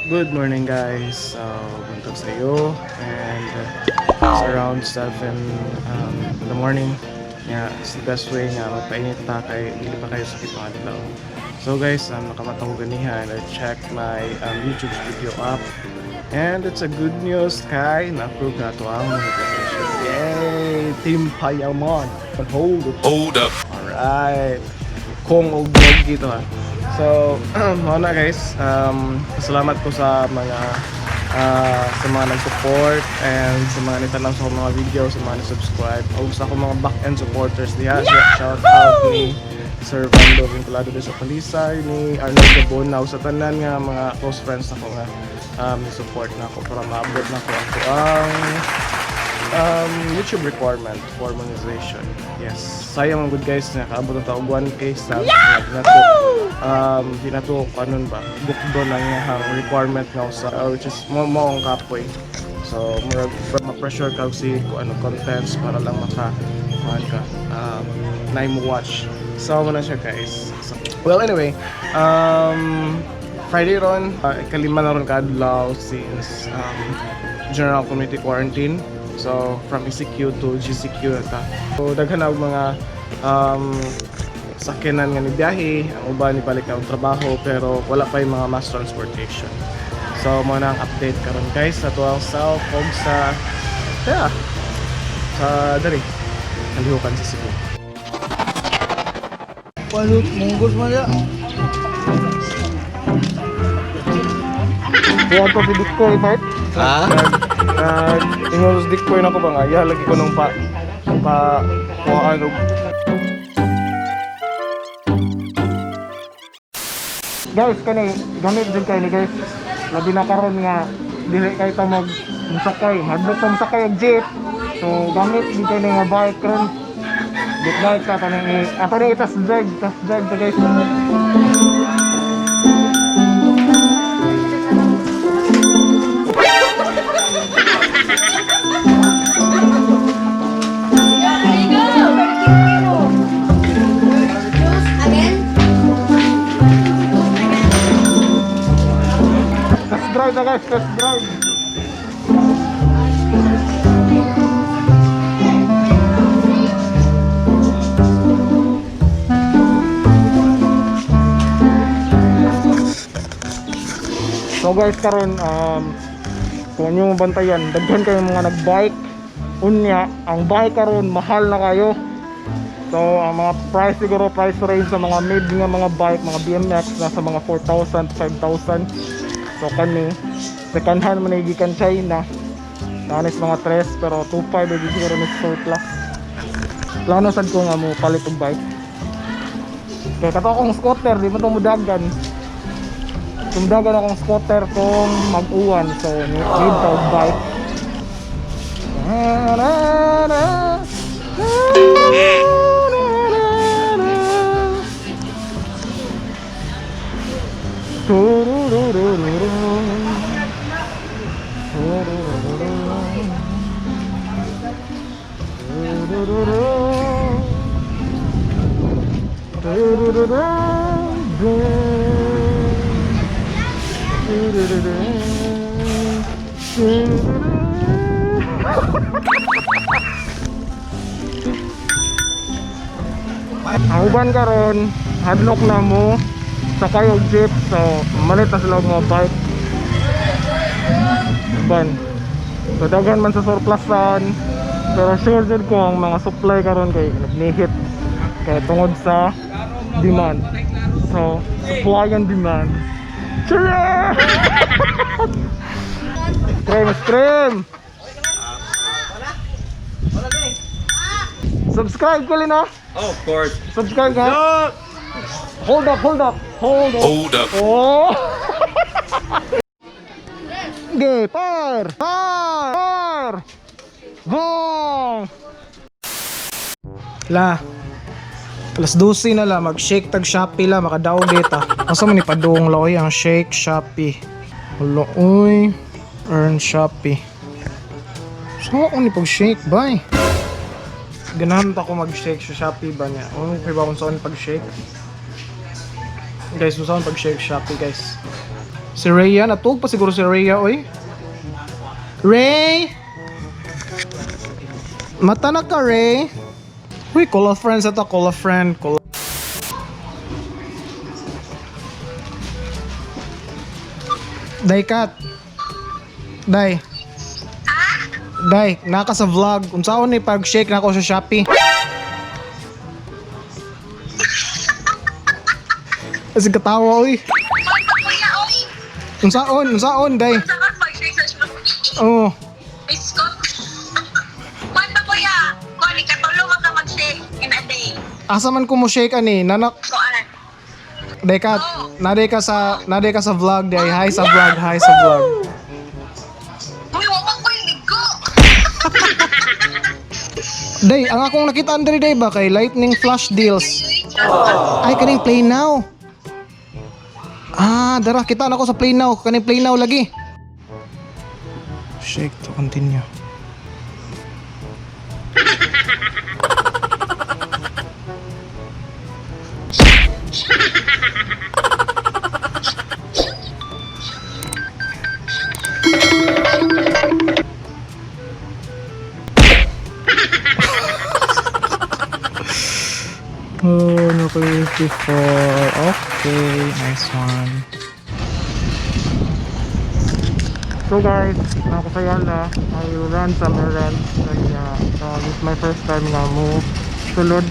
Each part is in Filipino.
Good morning guys, so buntag sa iyo and it's around 7 in the morning. Yeah, it's the best way nga magpainit ta kay dili pa kayo sakit mga adlaw. So guys, nakamatang ganihan, I checked my YouTube video up and it's a good news kay na-approve na to ang monetization. Yay! Team Payaman! Hold up! Alright! Kung og vlog dito ha. So, muna guys, salamat po sa mga nag-support and sa mga nitalang sa mga video, sa mga nag-subscribe o sa akong mga back-end supporters diha. Shout out ni Sir Vando Vinculado de sa Palisay, ni Arnold Gabon, sa tanan nga mga close friends ako nga support na ako para maabot na ko ang YouTube requirement for monetization. Yes, sayang mga good guys na kaabot na taog 1K subs di na to kanon ba bukdo lang yung requirement nga sa which is mo ang kapoy. So ma-pressure ka si ano contents para lang maka na mo watch. So muna siya guys. So, well anyway, Friday ron kalima na ron kadlaw since general community quarantine. So from ECQ to GCQ ata. So daghan og mga sakyanan nga ni biyahe, ang uban ni balik ang trabaho pero wala pa yung mga mass transportation. So mo na ang update karon guys sa tuwang south og sa dali nalihukan sa Cebu. Palut munggos man ya. Buwan to si Bitcoin, right? Ingos Bitcoin ako ba nga? Yeah, lagi ko nung kuhaan og guys, kani gamit din kayo ni guys. Labi na karon nga dili kay ta magsakay. Hadlok ta masakay og jeep. So gamit din kayo nga bike karon. Bike bike ta tanang ato ni itas drag ta guys. Guys, test drive. So guys, karon kung inyo mabantayan, daghan kayo mga nagbike. Unya, ang bike karon mahal na kayo. So ang mga price siguro, price range sa mga mid nga mga bike, mga BMX nasa mga 4,000 to 5,000. So kani second hand man gikan China. Nanis mga 3 pero 2.5 di siguro ni surplus. Plano sad ko nga mo palit og bike. Kaya kato akong scooter, di mo to mudagan. Tumudagan akong scooter kung mag-uwan. So need to bike. Ang uban karon hadlok na mo sakay og jeep, so malit na sila mga bike uban. So daghan man sa surplusan pero sure din ko ang mga supply karon kay nagnihit kaya tungod sa demand. So supply and demand. Cheers! Stream! Subscribe ko rin, no? Oh, of course. Subscribe ka. Hold up. Oh. Okay, par. Bong. La. Alas 12 na la, mag-shake tag Shopee la, makadaog data. Asa man ni padung loy ang shake Shopee. Hello, oy. Earn Shopee. So ako ni pag-shake, bye. Ganahan ta ko mag-shake sa Shopee ba niya. O, kaya ba kung saan pag-shake? Guys, kung saan pag-shake Shopee, guys. Si Rhea, natulog pa siguro si Rhea, oy. Ray! Mata na ka, Ray? Uy, call a friend sa to, call a friend. Day, Kat. Day. Day, naka sa vlog. Unsaon ni pag-shake na ako sa Shopee. Kasi katawa, oy. Unsaon, Day. Oo. Biskot. Kwento ko ya. Kani katulong ka mag-shake in a day. Asa man ko mo shake ani, nanak. Kuan. Day, Kat. Naday ka sa vlog, Day. Hi sa vlog, hi sa vlog. Uy, wala ko yung ligo. Day, ang akong nakita andre day ba kay lightning flash deals. Ay kaning play now. Ah, dara kita na ko sa play now, kaning play now lagi. Shake to continue. Oh, no before. Okay, nice one. So guys, ako sa Yala, I will run some errands. Kaya this is my first time nga mo sulod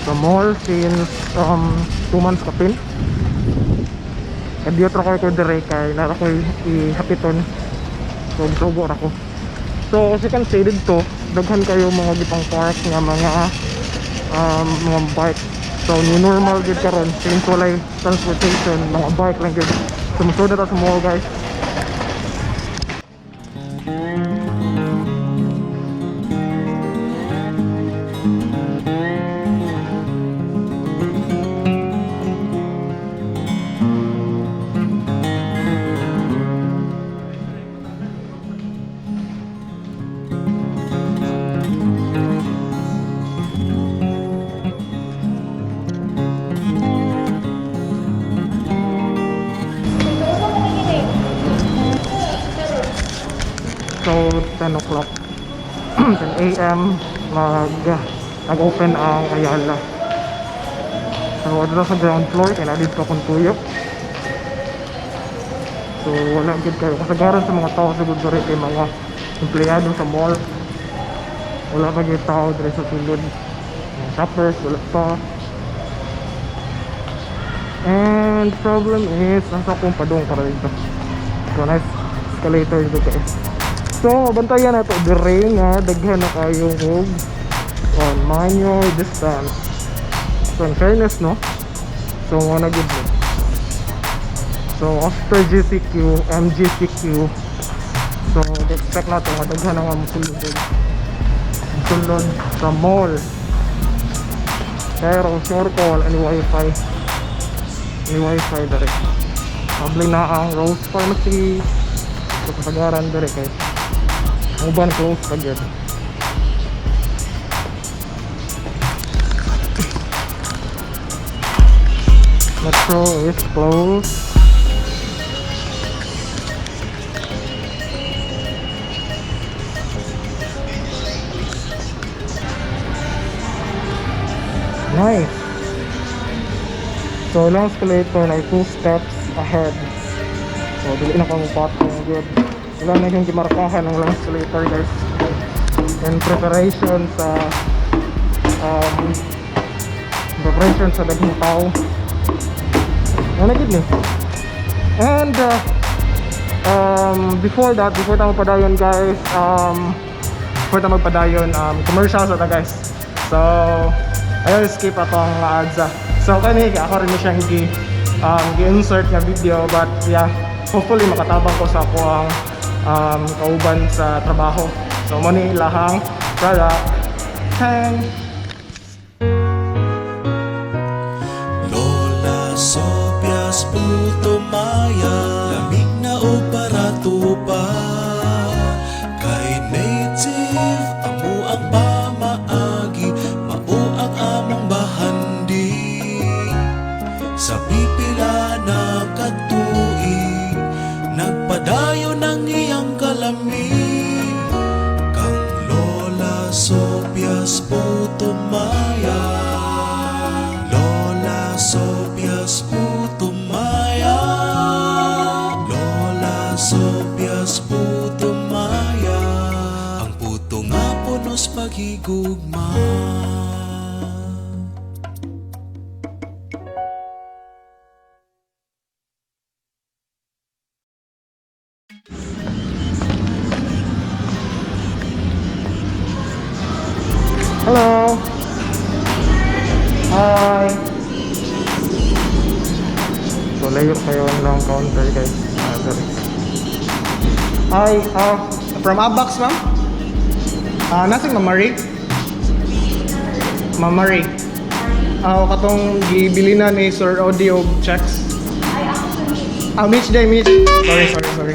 sa mall since 2 months kapin. Kadiyot ra ko dire kay nara ko ihapiton. So sugo ra ko. So as you can see dito, daghan kayo mga gipang park nga mga bike. So new normal gid karon since walay transportation, mga bike lang gid. Sumusod na ta sa mall guys. So 10 o'clock 10 a.m. nag-open ang Ayala. So adto sa ground floor kaya nadito ko kung tuyok. So wala gid kayo kasagaran sa mga tao sa gudore kay mga empleyado sa mall. Wala pa gid tao dire sa sulod. Mga shoppers wala pa. And problem is nasa akong padong para dito. So nice escalator dito guys. So, bantayan na ito. Dire nga, daghan na kayo og on manual distance. So, in fairness, no? So, mga nagid mo. So, after GCQ, MGCQ, so, expect na ito. Daghan na nga musulod sa mall. Pero, sure call, any wifi. Any wifi direct. Probably na ang Rose Pharmacy. So, kasagaran direct guys. Uban close agad. Metro is closed. Nice. So lang escalator na 2 steps ahead. So dili na ko patong good. Wala na yung gimarkahan ng lang escalator guys. And preparation sa daghang tao. Ano gid ni? And before tayo magpadayon guys, commercial sa ta guys. So ayaw skip atong ads. So kani ako rin siyang gi-insert nga video, but yeah, hopefully makatabang ko sa ako ang kauban sa trabaho. So mo ni ilahang product. Thanks. Lola Sopias puto maya, lamig na o barato pa. Kay native amo ang pamaagi, mao ang among bahandi. Sa pipila na katuig Sobias putumaya, Lola Sobias putumaya, Lola Sobias putumaya, ang puto nga punos paghigugma. Hello. Hi. So layo kayo ng counter guys. Sorry. Hi, from Abax, ma'am? Nasing Ma'am Marie? Ma'am Marie. Katong gibili na ni Sir Audio checks. Mitch day, Mitch. Sorry.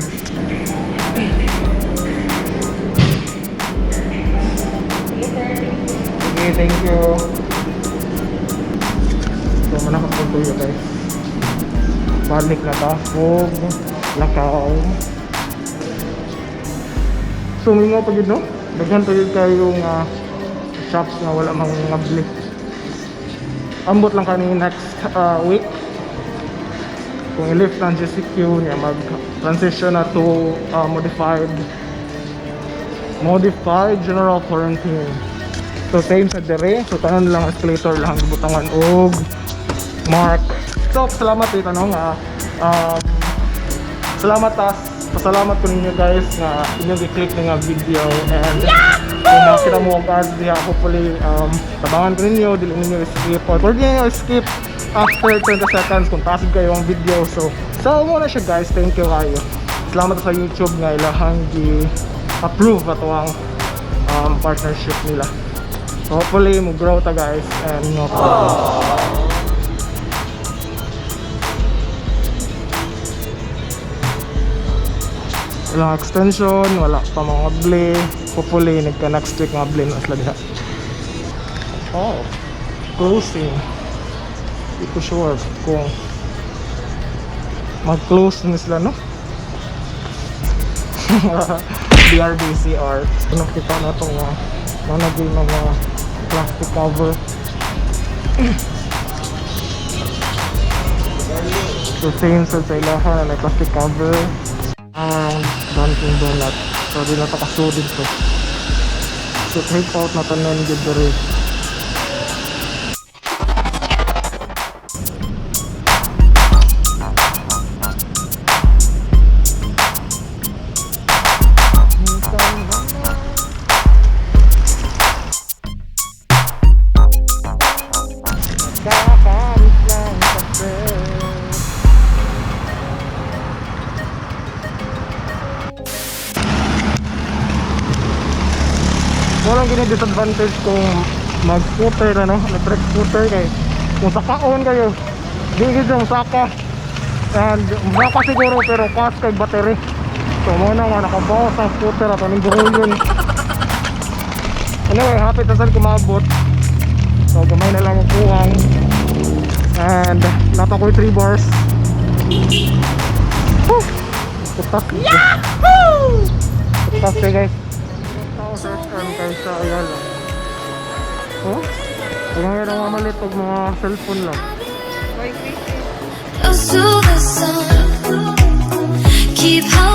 Okay, thank you. So manakapagtuyo guys. Balik na ta. Fog. Lakaw. So may mga pagid no? Daghan pagid kayong shops nga wala mang ngabli. Ambot lang kani next week. Kung i-lift ang GCQ niya mag-transition na to modified general quarantine. So same sa dere, so tanan lang escalator lang gibutangan og mark. So salamat ito no nga pasalamat ko ninyo guys nga inyong i-click nga video, and kung makita mo ang ads diha, hopefully tabangan ko ninyo, dili ninyo skip or pwede ninyo skip after 20 seconds kung tasig kayo ang video. So muna siya guys, thank you kayo. Salamat sa YouTube nga ilahang gi-approve ato ang partnership nila. So hopefully mag-grow ta guys, and ilang extension, wala pa mga bli. Hopefully nagka-next week mga bli na sila diha. Oh, closing. Hindi ko sure kung mag-close na sila, no? BRBCR. Nakita na itong nanagay ng mga plastic cover. So same sa ilahan na may plastic cover. Dunkin Donut. So di na takasudid to. So take out na tanan gid diri. Walang gini-disadvantage kung mag-scooter, electric scooter kay kung sakaon kayo, di gid yung saka, and maka siguro pero fast kay battery. So muna nga nakabawas ang scooter at anong buhulyon. Anyway, happy tasal kumabot. So gamay na lang ang kuhang, and natakoy 3 bars. Tutak. Yahoo! Tutak guys. Kaysa ayan lang. Oh? Kung nga nang mamalit pag mga cellphone lang. Close to the sun, keep holding